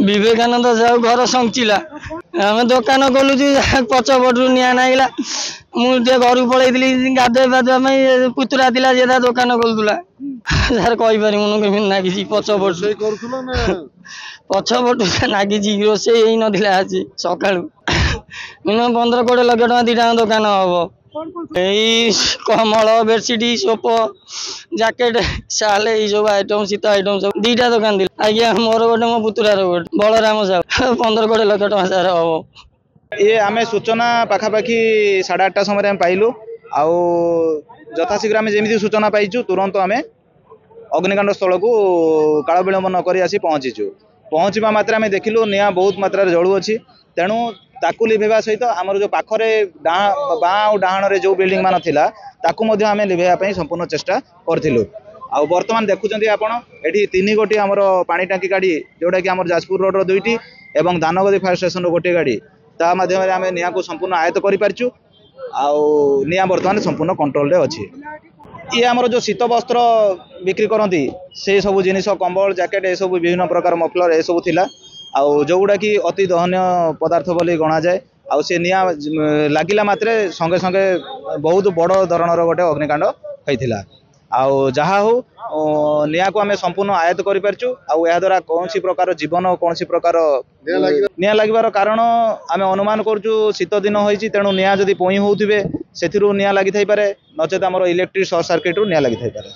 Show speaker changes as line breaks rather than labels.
विवेकानंद साहू घर संचिला आम दुकान खोलुचु पछपटू निआ नागिला मुझे घर पलैली गाधे गाधुआ पुतुरा थिला जे दुकान खोलुला सर कहीपर केमी नागी पछपटू पछपटू नागी रोषे ही नाला आज सका मिनिमम 15-20 लाख टका दीटा दुकान हम यही कमल बेडसीट सोप जैकेट साल सब आइटम शीत आइटम सब दीटा दुकान थी आज्ञा मोर गोटे मो पुतुरार गोटे बलराम साहू 15-20 लाख टका सार हम
ये आम सूचना पखापाखि 8:30 समय पाइलु आउ यथाशीघ्र आम जमी सूचना पाइचु तुरंत आम अग्निकांड स्थल को काल विलंब नक आसी पहुँचीचु पहुँचवा मात्रे आम देखिलु निआ बहुत मात्रा जलुअछि तेणु ताकू लिभेवा सहित आमर जो पाखरे बाँ और डाहाण जो बिल्डिंग मान थिला ताकू मध्य आम लिभेवा संपूर्ण चेष्टा करथिलु आ वर्तमान देखुचंती आपण एठी 3 गोटी आमर पानी टांकी गाड़ी जोटा कि आमर जाजपुर रोड रो 2टी एवं दानगदी फायर स्टेशन रो गोटे गाड़ी ता माध्यम रे आम निया को संपूर्ण आयत्त करि पारचु आ निया वर्तमान संपूर्ण कंट्रोल रे अछि ये आमर जो शीत वस्त्र बिक्री करती से सब जिनिस कंबल जैकेट ये सब विभिन्न प्रकार मफलर ये सब थिला आउ जोगुड़ा कि अति दहनीय पदार्थ बोली गणा जाए आउ से निया लागिला मात्रे संगे संगे बहुत बड़ धरणर गोटे अग्निकांड होइथिला आउ जहा हो निया को आम संपूर्ण आयत्त करि पारचु आउ या द्वारा कौन प्रकार जीवन कौन प्रकार निया लागिबार कारण आम अनुमान करचु शीत दिन होइछि तेणु निया जदि पोई होउथिबे सेथिरु निया लागि थाई पारे नचेत हमर इलेक्ट्रिक शॉर्ट सर्किट रु निया लागि थाई पारे।